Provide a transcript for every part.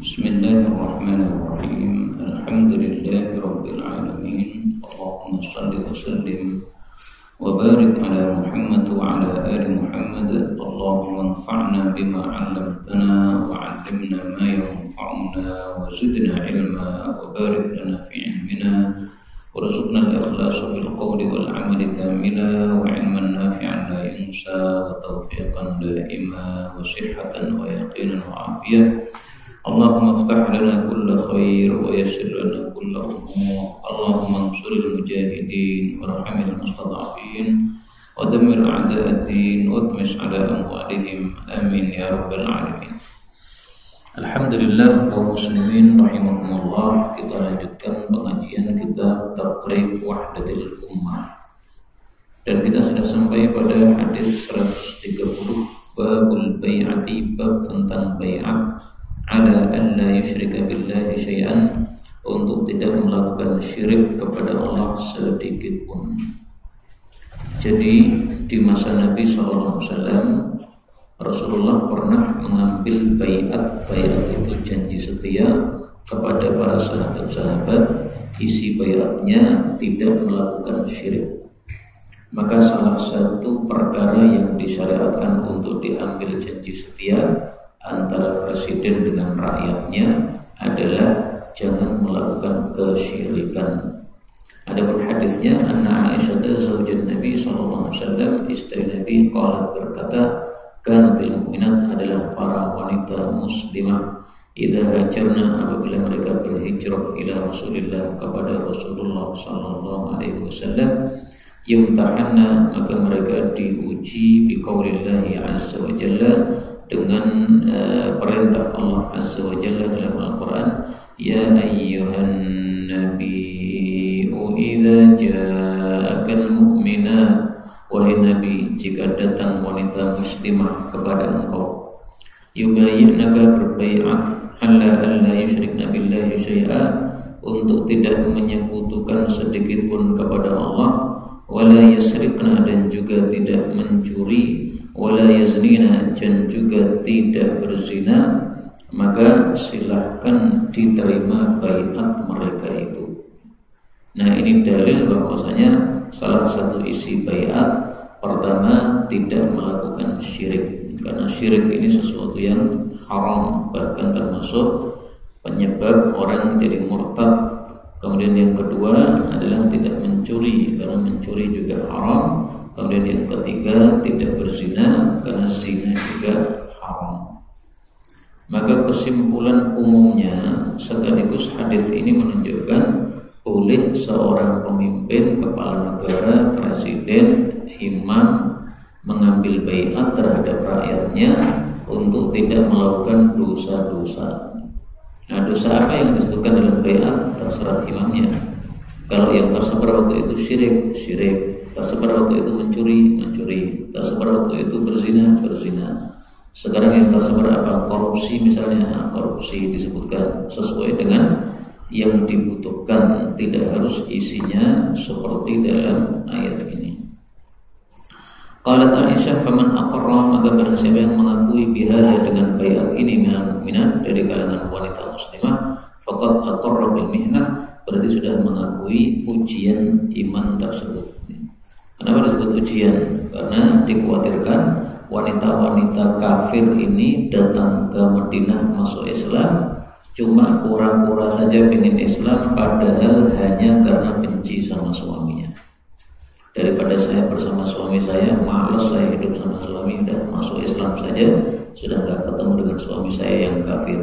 Bismillahirrahmanirrahim. Alhamdulillahirabbil alamin. Allahumma shalli wa sallim wa barik ala Muhammad wa ala ali Muhammad. Allahumma anfa'na bima 'allamtana wa 'allimna ma yanfa'una wa zidna ilma wa barik lana fi ilmina warzuqna al-ikhlasa fil qawli wal 'amali kamila wa 'ilman nafi'an la yansa wa tawfiqan daima wa sihhatan wa yaqinan wa afiyah. Allahumma aftah lana kulla khair wa yassir lana kulla umur. Allahumma ansuril mujahidin warhamil mustada'afin wa dammir a'da'ad-din wa tmis ala amwalihim. Amin ya rabbal alamin. Alhamdulillah kaum muslimin rahimakumullah, kita lanjutkan pengajian kita Taqrib Wahdatil Ummah. Dan kita sudah sampai pada hadis 130, babul bai'ati, bab tentang bai'at ala an la yusyrika billahi syai'an, untuk tidak melakukan syirik kepada Allah sedikit pun. Jadi di masa Nabi SAW Rasulullah pernah mengambil bai'at. Bai'at itu janji setia kepada para sahabat-sahabat. Isi bai'atnya tidak melakukan syirik. Maka salah satu perkara yang disyariatkan untuk diambil janji setia antara presiden dengan rakyatnya adalah jangan melakukan kesyirikan. Adapun hadisnya, anna Aisyah zaujan Nabi sallallahu alaihi wasallam, istri Nabi, qalat, berkata, kanatil mu'minat, adalah para wanita muslimah, idza hajarna, apabila mereka berhijrah, ila Rasulillah, kepada Rasulullah sallallahu alaihi wasallam, yumtahanna, maka mereka diuji biqaulillahi azza wa jalla, dengan perintah Allah azza wa jalla dalam Al-Quran, ya ayyuhan nabiyyu idza ja'akal mu'minat, wahai Nabi, jika datang wanita muslimah kepada engkau, yubayyinaka, berbai'at, alla alla yusyrikna billahi syai'a, untuk tidak menyekutukan sedikit pun kepada Allah, wala yasriqna, dan juga tidak mencuri, wala yaznina, dan juga tidak berzina, maka silahkan diterima bai'at mereka itu. Nah, ini dalil bahwasanya salah satu isi bai'at pertama tidak melakukan syirik, karena syirik ini sesuatu yang haram, bahkan termasuk penyebab orang jadi murtad. Kemudian yang kedua adalah tidak mencuri, karena mencuri juga haram. Kemudian yang ketiga tidak berzina, karena zina juga haram. Maka kesimpulan umumnya sekaligus hadis ini menunjukkan boleh seorang pemimpin, kepala negara, presiden, imam mengambil bai'at terhadap rakyatnya untuk tidak melakukan dosa-dosa. Nah, dosa apa yang disebutkan dalam bai'at terserah imamnya. Kalau yang tersebar waktu itu syirik, tersebar waktu itu mencuri, tersebar waktu itu berzina. Sekarang yang tersebar apa? Korupsi misalnya. Korupsi disebutkan sesuai dengan yang dibutuhkan, tidak harus isinya seperti dalam ayat ini. Qalat Aisyah, faman aqarra, maka barang siapa yang mengakui bihadza, dengan bai'at ini, minal mu'minat, dari kalangan wanita muslimah, faqad aqarra bil mihnah, berarti sudah mengakui ujian iman tersebut. Kenapa disebut ujian? Karena dikhawatirkan wanita-wanita kafir ini datang ke Madinah masuk Islam cuma pura-pura saja pengen Islam, padahal hanya karena benci sama suaminya. Daripada saya bersama suami saya, males saya hidup sama suami, udah masuk Islam saja, sudah gak ketemu dengan suami saya yang kafir.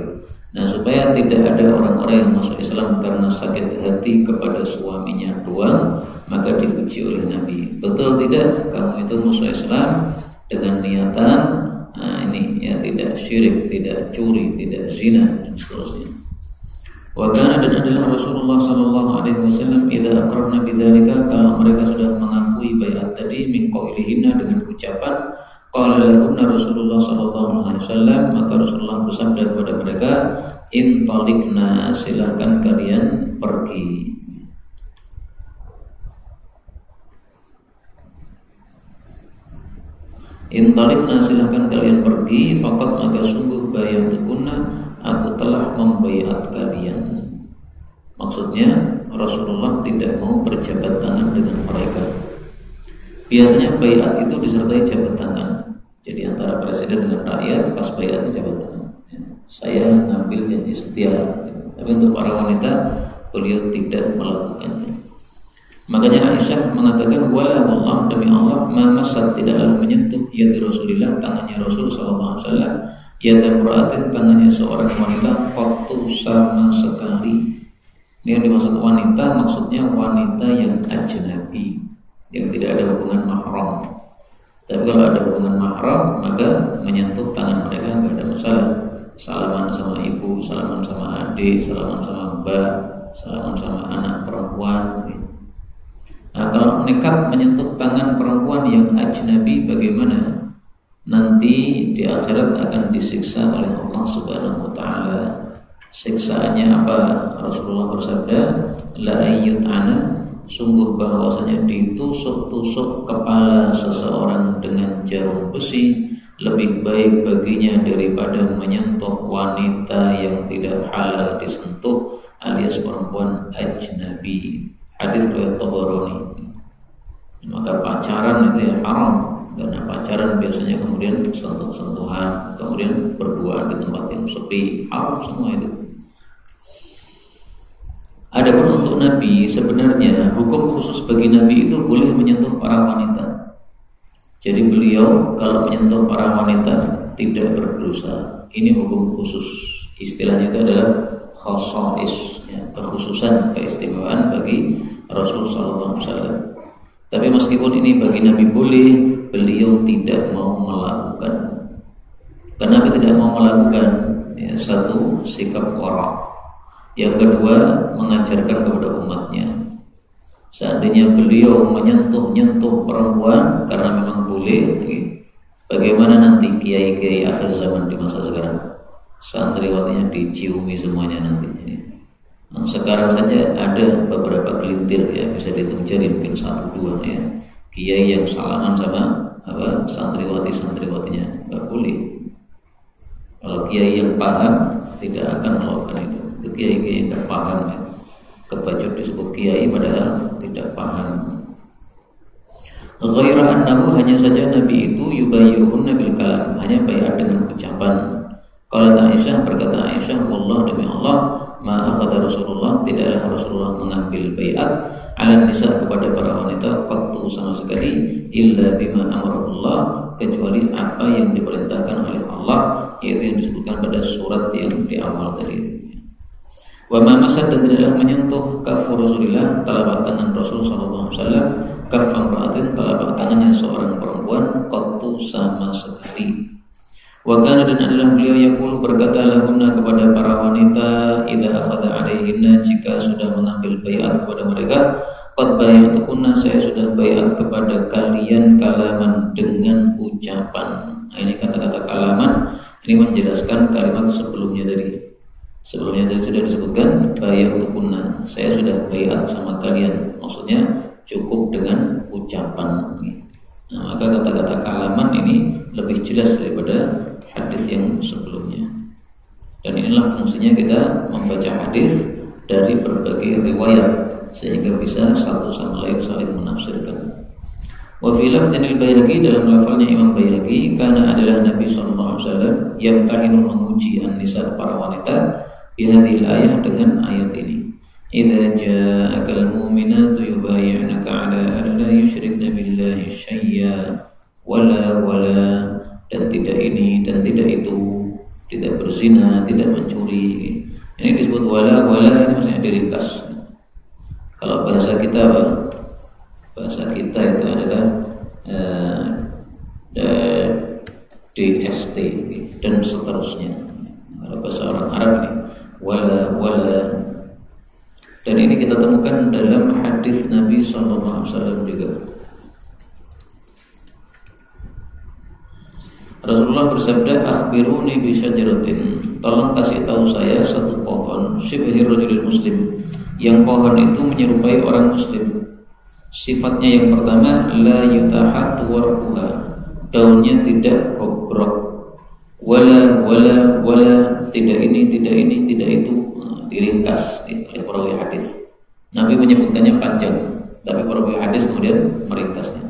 Nah, supaya tidak ada orang-orang yang masuk Islam karena sakit hati kepada suaminya doang, maka diuji oleh Nabi. Betul tidak kamu itu masuk Islam dengan niatan, nah ini ya, tidak syirik, tidak curi, tidak zina, dan seterusnya. Wa kana, dan adalah Rasulullah sallallahu alaihi wasallam, idza aqarna bidzalika, kalau mereka sudah mengakui bai'at tadi, min qaulihinna, dengan ucapan, qala lahunna Rasulullah sallallahu alaihi wasallam, maka Rasulullah bersabda kepada mereka, intalikna, silahkan kalian pergi. Intalikna, silahkan kalian pergi, faqad, maka sungguh, bayatukunna, aku telah membaiat kalian. Maksudnya Rasulullah tidak mau berjabat tangan dengan mereka. Biasanya baiat itu disertai jabat tangan. Jadi antara presiden dengan rakyat pas baiatnya jabat tangan. Saya ngambil janji setia. Tapi untuk para wanita beliau tidak melakukannya. Makanya Aisyah mengatakan wala wallah, demi Allah, ma masat, tidaklah menyentuh yadi Rasulillah, tangannya Rasul sallallahu alaihi wasallam, yada mra'atin, tangannya seorang wanita, qattu, sama sekali. Ini yang dimaksud wanita, maksudnya wanita yang ajnabi, yang tidak ada hubungan mahram. Tapi kalau ada hubungan mahram, maka menyentuh tangan mereka nggak ada masalah. Salaman sama ibu, salaman sama adik, salaman sama mbak, salaman sama anak perempuan. Nah, kalau nekat menyentuh tangan perempuan yang ajnabi, bagaimana? Nanti di akhirat akan disiksa oleh Allah Subhanahu wa taala. Siksaannya apa? Rasulullah bersabda, la ayyut'ana, sungguh bahwasanya ditusuk-tusuk kepala seseorang dengan jarum besi lebih baik baginya daripada menyentuh wanita yang tidak halal disentuh, alias perempuan ajnabi. Hadis riwayat Tabarani. Maka pacaran itu ya haram, karena pacaran biasanya kemudian sentuh-sentuhan, kemudian berduaan di tempat yang sepi, haram semua itu. Adapun untuk Nabi, sebenarnya hukum khusus bagi Nabi itu boleh menyentuh para wanita. Jadi beliau kalau menyentuh para wanita tidak berdosa. Ini hukum khusus. Istilahnya itu adalah khasais, ya, kekhususan, keistimewaan bagi Rasul sallallahu alaihi wasallam. Tapi meskipun ini bagi Nabi boleh, beliau tidak mau melakukan. Kenapa tidak mau melakukan? Ya, satu, sikap wara. Yang kedua, mengajarkan kepada umatnya. Seandainya beliau menyentuh perempuan karena memang boleh, bagaimana nanti kiai-kiai akhir zaman di masa sekarang? Santriwatinya diciumi semuanya nanti. Nah, sekarang saja ada beberapa gelintir, ya, bisa dihitung jari, mungkin 1-2 ya, kiai yang salaman sama santriwatinya, nggak boleh. Kalau kiai yang paham tidak akan melakukan itu. Itu kiai-kiai yang nggak paham, ya, kebacut disebut kiai padahal tidak paham. Ghaira annahu, hanya saja Nabi itu yubayyuhunna bil kalam, hanya baiat dengan ucapan. Kalau Aisyah, berkata Aisyah, wallah, demi Allah, ma akhadha Rasulullah, tidaklah Rasulullah mengambil baiat ala nisa, kepada para wanita, qattu, sama sekali, illa bima amarullah, kecuali apa yang diperintahkan oleh Allah, yaitu yang disebutkan pada surat yang di awal tadi. Wa ma masad, dan tidaklah menyentuh kafu Rasulillah, telapak tangan Rasul sallallahu alaihi wasallam, kafam ra'atin, telapak tangannya seorang perempuan, qattu, sama sekali. Wa kana, dan adalah beliau yaqulu, berkata lahunna, kepada para wanita, idza akhadha alaihinna, jika sudah mengambil baiat kepada mereka, qad bayatukunna, saya sudah baiat kepada kalian, kalaman, dengan ucapan. Nah, ini kata-kata kalaman ini menjelaskan kalimat sebelumnya tadi. Sebelumnya tadi sudah disebutkan bayatukunna, saya sudah baiat sama kalian, maksudnya cukup dengan ucapan. Nah, maka kata-kata kalaman ini lebih jelas daripada hadis yang sebelumnya. Dan inilah fungsinya kita membaca hadis dari berbagai riwayat sehingga bisa satu sama lain saling menafsirkan. Wa fi lafdzinil Baihaqi, dalam lafalnya Imam Baihaqi, karena adalah Nabi sallallahu alaihi wasallam yang tahinu, menguji an-nisa, para wanita, bihadhil ayah, dengan ayat ini. Idza ja'akal mu'minatu yubayyi'naka 'ala an la yusyrikna billahi syai'a wala, dan tidak ini dan tidak itu, tidak berzina, tidak mencuri. Ini disebut wala, ini maksudnya diringkas. Kalau bahasa kita itu adalah DST dan seterusnya. Kalau bahasa orang Arab ini wala. Dan ini kita temukan dalam hadis Nabi SAW juga. Rasulullah bersabda, akhbiruni bi syajaratin, tolong kasih tahu saya satu pohon, syibhir rajulil muslim, yang pohon itu menyerupai orang muslim. Sifatnya yang pertama, la yutahat warquha, daunnya tidak gogrok. wala, tidak ini, tidak itu, diringkas oleh perawi hadis. Nabi menyebutkannya panjang, tapi perawi hadis kemudian meringkasnya.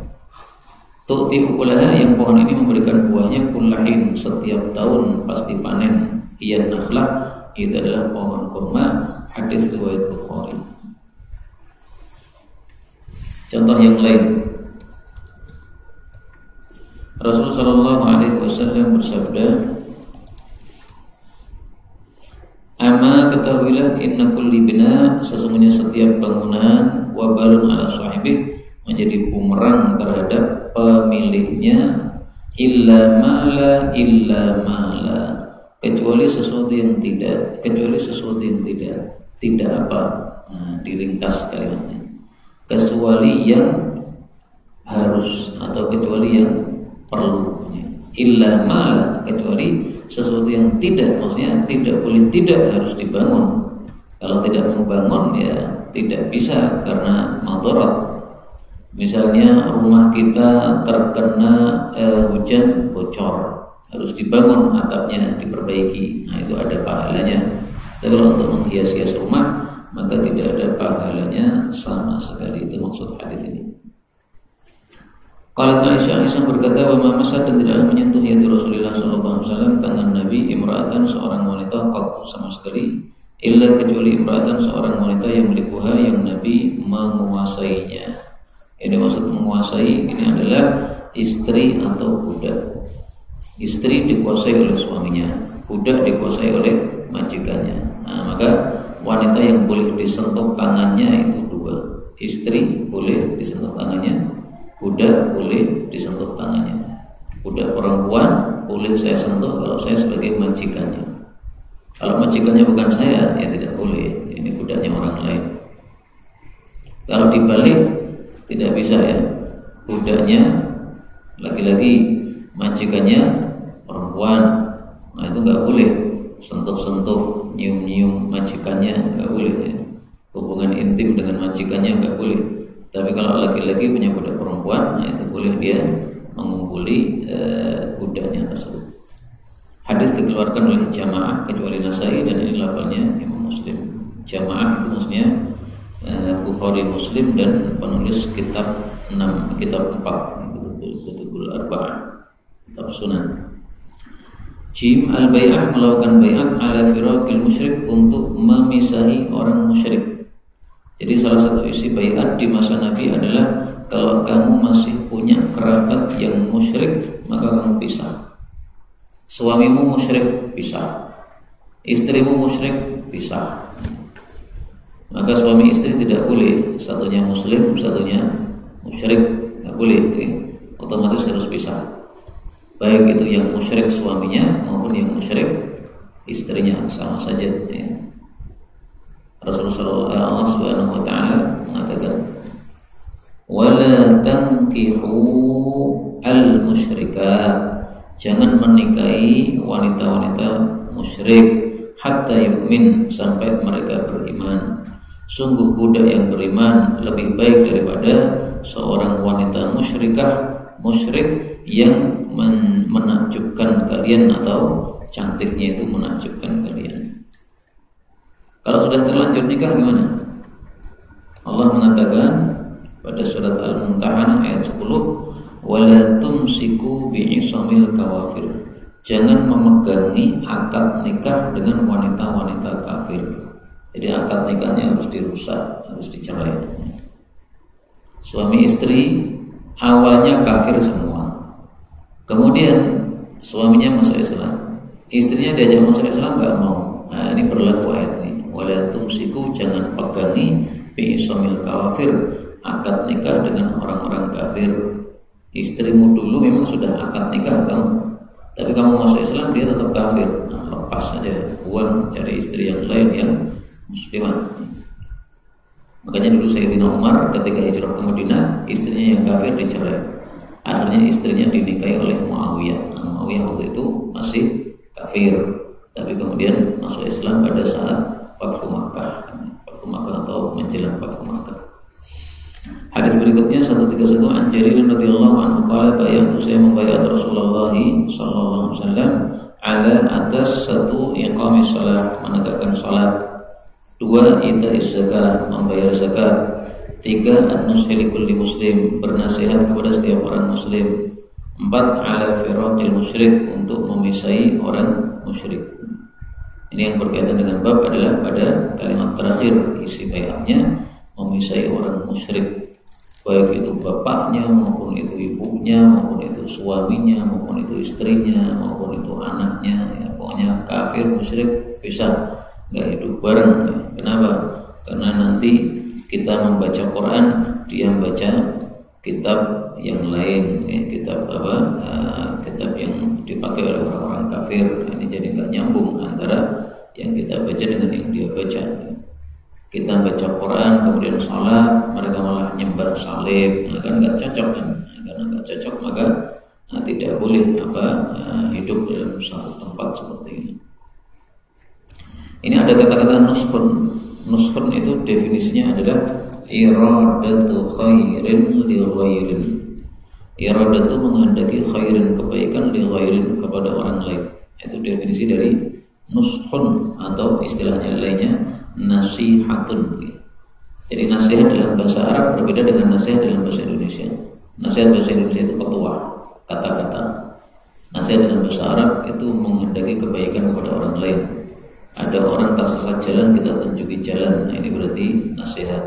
Tu'ti ukulaha, yang pohon ini memberikan buahnya kullahin, setiap tahun pasti panen. Iyan nakhlah, itu adalah pohon kurma. Hadis riwayat Bukhari. Contoh yang lain, Rasulullah Shallallahu Alaihi Wasallam bersabda, "Ama ketahuilah inna kulli bina, sesungguhnya setiap bangunan, wabalun ala sahibih, menjadi bumerang terhadap pemiliknya, illa mala, kecuali sesuatu yang tidak, tidak apa?" Nah, diringkas kalimatnya, kecuali yang harus atau kecuali yang perlu. Illa mala, kecuali sesuatu yang tidak, maksudnya tidak boleh, tidak harus dibangun. Kalau tidak membangun ya tidak bisa karena madarat. Misalnya rumah kita terkena hujan bocor, harus dibangun atapnya, diperbaiki. Nah, itu ada pahalanya. Tapi kalau untuk menghias-hias rumah, maka tidak ada pahalanya sama sekali. Itu maksud hadis ini. Qalat Aisyah berkata, wa ma masad, dan tidaklah menyentuh yadi Rasulullah sallallahu alaihi wasallam, tangan Nabi, imra'atan, seorang wanita, qattu, sama sekali, illa, kecuali imra'atan, seorang wanita, yang melikuha, yang Nabi menguasainya. Ini maksud menguasai ini adalah istri atau budak. Istri dikuasai oleh suaminya, budak dikuasai oleh majikannya. Nah, maka wanita yang boleh disentuh tangannya itu dua. Istri boleh disentuh tangannya, budak boleh disentuh tangannya. Budak perempuan boleh saya sentuh kalau saya sebagai majikannya. Kalau majikannya bukan saya, ya tidak boleh. Ini budaknya orang lain. Kalau dibalik tidak bisa ya. Budaknya laki-laki, majikannya perempuan. Nah, itu nggak boleh sentuh-sentuh, nyium-nyium majikannya, nggak boleh ya. Hubungan intim dengan majikannya nggak boleh. Tapi kalau laki-laki punya budak perempuan, nah itu boleh dia mengumpuli budaknya tersebut. Hadis dikeluarkan oleh jamaah kecuali Nasai, dan ini lafalnya Imam Muslim. Jamaah itu maksudnya Bukhari, Muslim, dan penulis kitab 4 Kutubul Arba'ah, kitab Sunan. Jim al-bai'ah, melakukan bai'at ala firaqil musyrik, untuk memisahi orang musyrik. Jadi salah satu isi bai'at di masa Nabi adalah kalau kamu masih punya kerabat yang musyrik, maka kamu pisah. Suamimu musyrik, pisah. Istrimu musyrik, pisah. Maka suami istri tidak boleh, satunya muslim, satunya musyrik, nggak boleh. Otomatis harus pisah. Baik itu yang musyrik suaminya maupun yang musyrik istrinya, sama saja ya. Rasulullah Allah Subhanahu wa taala mengatakan, wala tankihu al-musyrikat, jangan menikahi wanita-wanita musyrik, hatta yu'min, sampai mereka beriman. Sungguh budak yang beriman lebih baik daripada seorang wanita musyrik yang menakjubkan kalian, atau cantiknya itu menakjubkan kalian. Kalau sudah terlanjur nikah gimana? Allah mengatakan pada surat Al-Mumtahanah ayat 10, wala tumsiku bi'isamil kawafir, jangan memegangi akad nikah dengan wanita-wanita kafir. Jadi akad nikahnya harus dirusak, harus dicerai. Suami istri awalnya kafir semua, kemudian suaminya masuk Islam, istrinya diajak masuk Islam nggak mau. Nah, ini berlaku ayat ini. Wala tumsiku, jangan pegangi bi'isamil kawafir, akad nikah dengan orang-orang kafir. Istrimu dulu memang sudah akad nikah kamu, tapi kamu masuk Islam, dia tetap kafir. Nah, lepas saja, buang, cari istri yang lain yang muslimah. Makanya dulu Sayyidina Umar ketika hijrah ke Madinah, istrinya yang kafir dicerai. Akhirnya istrinya dinikahi oleh Muawiyah. Nah, Muawiyah waktu itu masih kafir, tapi kemudian masuk Islam pada saat Fathu Makkah atau menjelang Fathu Makkah. Hadis berikutnya 131, an Jarir radhiyallahu anhu qala bay'atu, saya membayat Rasulullah sallallahu alaihi wasallam ala atas satu iqamis shalah, menegakkan salat, dua itaiz zakat, membayar zakat, tiga an-nushi likulli muslim, bernasihat kepada setiap orang muslim, empat ala firaqil musyrik, untuk memisai orang musyrik. Ini yang berkaitan dengan bab adalah pada kalimat terakhir isi baiatnya, memisai orang musyrik, baik itu bapaknya maupun itu ibunya maupun itu suaminya maupun itu istrinya maupun itu anaknya, ya pokoknya kafir musyrik bisa nggak hidup bareng, ya. Kenapa? Karena nanti kita membaca Quran, dia membaca kitab yang lain, ya, kitab apa? Kitab yang dipakai oleh orang-orang kafir. Ini jadi nggak nyambung antara yang kita baca dengan yang dia baca. Kita baca Quran kemudian salat, mereka malah nyembah salib, kan nggak cocok kan? Karena nggak cocok maka tidak boleh hidup dalam satu tempat seperti ini. Ini ada kata-kata nushun. Nushun itu definisinya adalah iradatu khairin li ghairin. Iradatu menghendaki khairin, kebaikan, li ghairin, kepada orang lain. Itu definisi dari nushun, atau istilahnya lainnya nasihatun. Jadi nasihat dalam bahasa Arab berbeda dengan nasihat dalam bahasa Indonesia. Nasihat bahasa Indonesia itu petua, kata-kata. Nasihat dalam bahasa Arab itu menghendaki kebaikan kepada orang lain. Ada orang tersesat jalan, kita tunjuki jalan, nah ini berarti nasihat.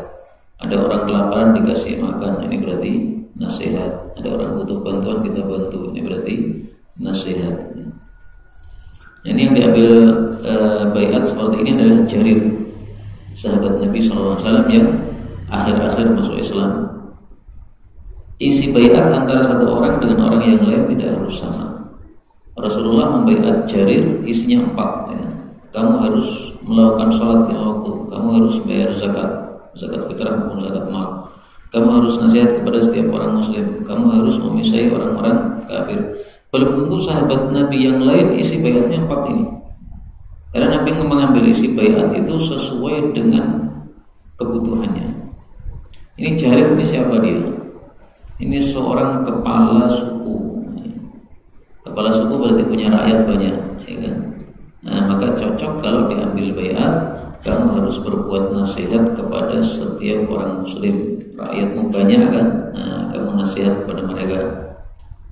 Ada orang kelaparan, dikasih makan, ini berarti nasihat. Ada orang butuh bantuan, kita bantu, ini berarti nasihat. Ini yang diambil baiat seperti ini adalah Jarir, sahabat Nabi SAW yang akhir-akhir masuk Islam. Isi baiat antara satu orang dengan orang yang lain tidak harus sama. Rasulullah membaiat Jarir, isinya 4, ya. Kamu harus melakukan sholat 5 waktu, kamu harus bayar zakat, zakat fitrah maupun zakat mal, kamu harus nasihat kepada setiap orang muslim, kamu harus memisai orang-orang kafir. Belum tentu sahabat Nabi yang lain isi baiatnya 4 ini. Karena Nabi mengambil isi baiat itu sesuai dengan kebutuhannya. Ini Jarir, ini siapa dia? Ini seorang kepala suku. Kepala suku berarti punya rakyat banyak, ya kan? Nah, maka cocok kalau diambil baiat, kamu harus berbuat nasihat kepada setiap orang muslim. Rakyatmu banyak kan? Nah, kamu nasihat kepada mereka.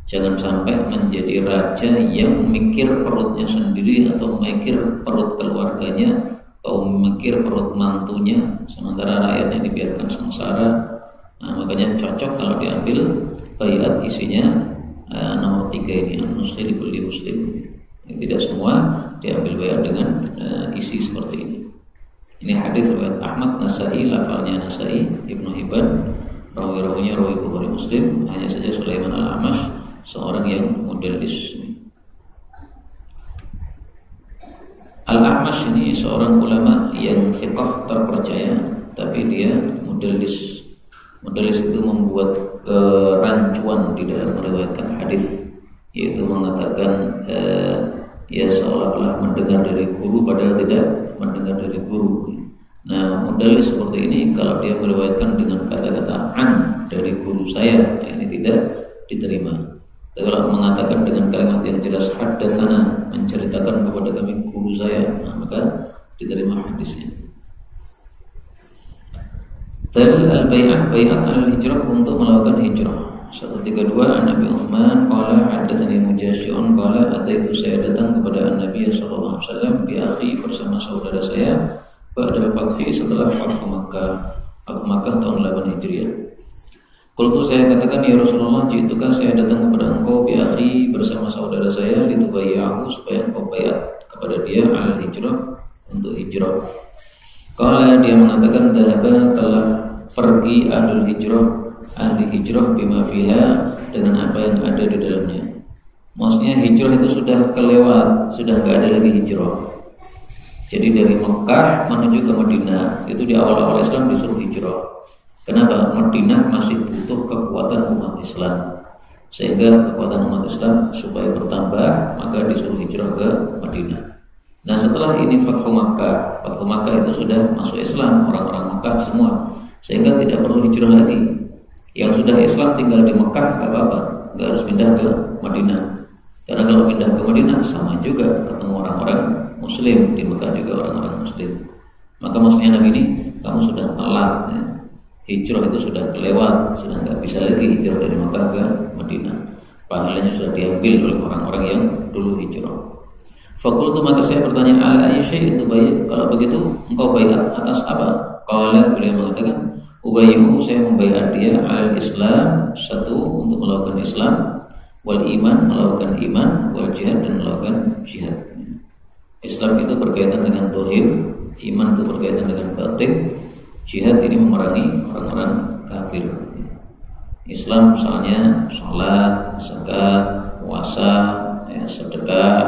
Jangan sampai menjadi raja yang mikir perutnya sendiri, atau mikir perut keluarganya, atau mikir perut mantunya, sementara rakyatnya dibiarkan sengsara. Nah, makanya cocok kalau diambil baiat isinya nomor 3 ini, an-nushi likulli muslim. Tidak semua diambil baiat dengan isi seperti ini. Ini hadis riwayat Ahmad, Nasai, lafalnya Nasai, Ibnu Hibban, rawi-rawinya rawi Bukhari Muslim. Hanya saja Sulaiman al-Amash seorang yang mudallis. Al-Amash ini seorang ulama yang thiqah, terpercaya, tapi dia mudallis. Mudallis itu membuat kerancuan di dalam meriwayatkan hadis, yaitu mengatakan ya seolah-olah mendengar dari guru padahal tidak mendengar dari guru. Nah, mudallis seperti ini kalau dia meriwayatkan dengan kata-kata an dari guru saya, ini tidak diterima. Kalau mengatakan dengan kalimat yang jelas haddatsana, menceritakan kepada kami guru saya, maka diterima hadisnya. Al-bai'ah, bai'at al-hijrah, untuk melakukan hijrah. 132 an Nabi Uthman qala haddatsani Mujashi'un qala ataitu, saya datang kepada Nabi sallallahu alaihi wasallam bi akhi, bersama saudara saya, ba'dal fathi, setelah Fathu Makkah. Fathu Makkah tahun 8 Hijriah. Qultu, saya katakan, ya Rasulullah, jiituka, saya datang kepada engkau bi akhi, bersama saudara saya, litubayyahu, supaya engkau baiat kepada dia al hijrah, untuk hijrah. Qala, dia mengatakan, dhahaba, telah pergi ahlul hijrah, ahli hijrah, bima fiha, dengan apa yang ada di dalamnya. Maksudnya hijrah itu sudah kelewat, sudah gak ada lagi hijrah. Jadi dari Mekah menuju ke Madinah itu di awal-awal Islam disuruh hijrah. Kenapa? Madinah masih butuh kekuatan umat Islam, sehingga kekuatan umat Islam supaya bertambah, maka disuruh hijrah ke Madinah. Nah, setelah ini Fathu Makkah, Fathu Makkah itu sudah masuk Islam orang-orang Makkah semua, sehingga tidak perlu hijrah lagi. Yang sudah Islam tinggal di Mekah nggak apa-apa, nggak harus pindah ke Madinah. Karena kalau pindah ke Madinah sama juga ketemu orang-orang Muslim, di Mekah juga orang-orang Muslim. Maka maksudnya Nabi ini, kamu sudah telat ya. Hijrah itu sudah kelewat, sudah nggak bisa lagi hijrah dari Mekah ke Madinah. Pahalanya sudah diambil oleh orang-orang yang dulu hijrah. Fakultu, maka saya bertanya, ala ayyi syai'in tubayyi? Kalau begitu engkau baiat atas apa? Qala, beliau mengatakan, ubayyi'u, saya membaiat dia al Islam, satu untuk melakukan Islam, wal iman, melakukan iman, wal jihad, dan melakukan jihad. Islam itu berkaitan dengan zahir, iman itu berkaitan dengan batin, jihad ini memerangi orang-orang kafir. Islam misalnya salat, zakat, puasa, ya, sedekah,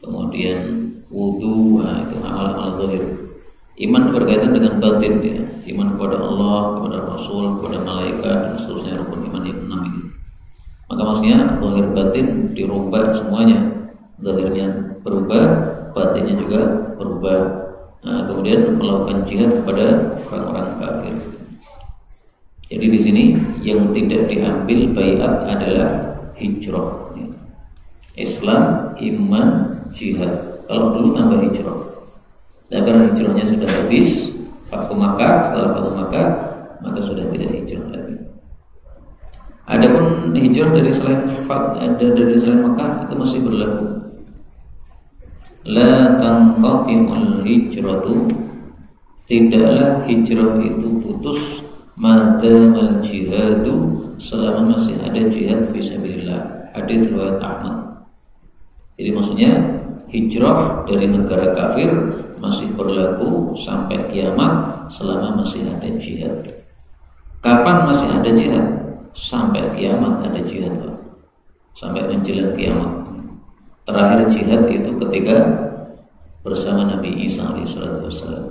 kemudian wudu, nah, itu amal-amal zahir. Iman berkaitan dengan batin, ya, iman kepada Allah, kepada Rasul, kepada malaikat, dan seterusnya rukun iman yang 6 ini. Maka maksudnya zahir batin dirombak semuanya, zahirnya berubah, batinnya juga berubah. Nah, kemudian melakukan jihad kepada orang-orang kafir. Jadi di sini yang tidak diambil baiat adalah hijrah. Islam, iman, jihad. Kalau dulu tambah hijrah. Nah, karena hijrahnya sudah habis, Fathu Makkah, setelah Fathu Makkah, maka sudah tidak hijrah lagi. Adapun hijrah dari selain Makkah itu masih berlaku. La tanqatimul hijratu, tidaklah hijrah itu putus, madamal jihadu, selama masih ada jihad fisabilillah. Hadis riwayat Ahmad. Jadi maksudnya hijrah dari negara kafir masih berlaku sampai kiamat selama masih ada jihad. Kapan masih ada jihad? Sampai kiamat ada jihad, sampai menjelang kiamat. Terakhir jihad itu ketika bersama Nabi Isa alaihissalam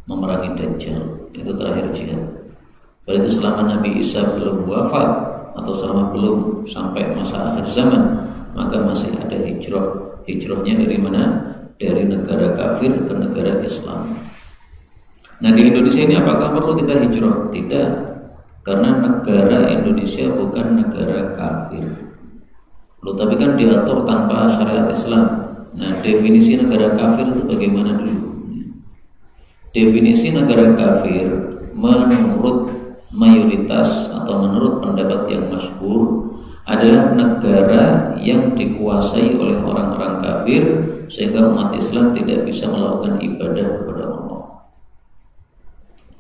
memerangi Dajjal, itu terakhir jihad. Berarti selama Nabi Isa belum wafat atau selama belum sampai masa akhir zaman, maka masih ada hijrah. Hijrahnya dari mana? Dari negara kafir ke negara Islam. Nah, di Indonesia ini apakah perlu kita hijrah? Tidak, karena negara Indonesia bukan negara kafir. Loh, tapi kan diatur tanpa syariat Islam. Nah, definisi negara kafir itu bagaimana dulu? Definisi negara kafir menurut mayoritas atau menurut pendapat yang masyhur adalah negara yang dikuasai oleh orang-orang kafir sehingga umat Islam tidak bisa melakukan ibadah kepada Allah.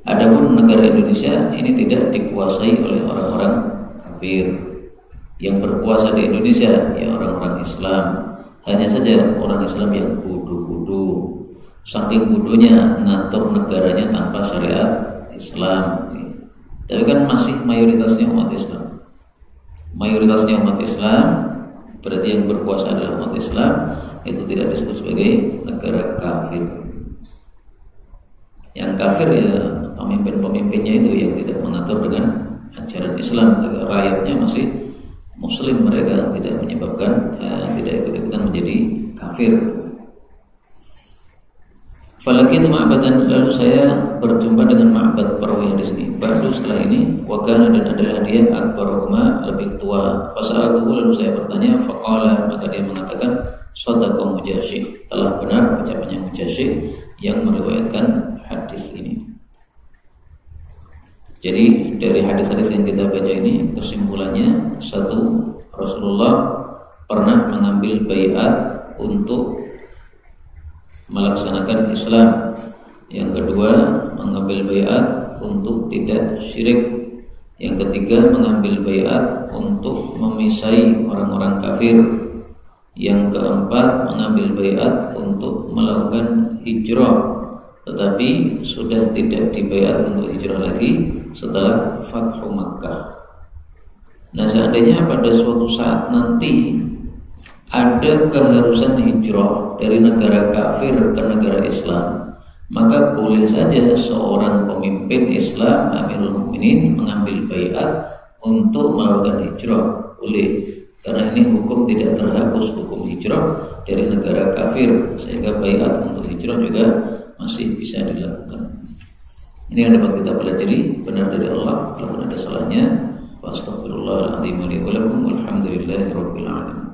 Adapun negara Indonesia ini tidak dikuasai oleh orang-orang kafir. Yang berkuasa di Indonesia ya orang-orang Islam. Hanya saja orang Islam yang bodoh-bodoh, saking bodohnya ngatur negaranya tanpa syariat Islam. Tapi kan masih mayoritasnya umat Islam. Mayoritasnya umat Islam, berarti yang berkuasa adalah umat Islam, itu tidak disebut sebagai negara kafir. Yang kafir ya pemimpin-pemimpinnya itu yang tidak mengatur dengan ajaran Islam, rakyatnya masih Muslim, mereka tidak menyebabkan tidak ikut-ikutan menjadi kafir. Falakitu ma'badan, lalu saya berjumpa dengan Ma'bad perawi hadis ini. Ba'du, setelah ini, wakana, dan adalah dia akbaruhuma, lebih tua. Fasa'altuhu, lalu saya bertanya. Faqala, maka dia mengatakan, shadaqa Mujashi, telah benar ucapannya Mujashi yang meriwayatkan hadis ini. Jadi dari hadis-hadis yang kita baca ini kesimpulannya, satu, Rasulullah pernah mengambil baiat untuk melaksanakan Islam. Yang kedua, mengambil baiat untuk tidak syirik. Yang ketiga, mengambil baiat untuk memisai orang-orang kafir. Yang keempat, mengambil baiat untuk melakukan hijrah, tetapi sudah tidak dibaiat untuk hijrah lagi setelah Fathu Makkah. Nah, seandainya pada suatu saat nanti ada keharusan hijrah dari negara kafir ke negara Islam, maka boleh saja seorang pemimpin Islam, Amirul Mukminin, mengambil baiat untuk melakukan hijrah. Boleh, karena ini hukum tidak terhapus, hukum hijrah dari negara kafir, sehingga baiat untuk hijrah juga masih bisa dilakukan. Ini yang dapat kita pelajari, benar dari Allah. Kalau ada salahnya, astaghfirullahaladzim wa lakum, walhamdulillahirabbil alamin.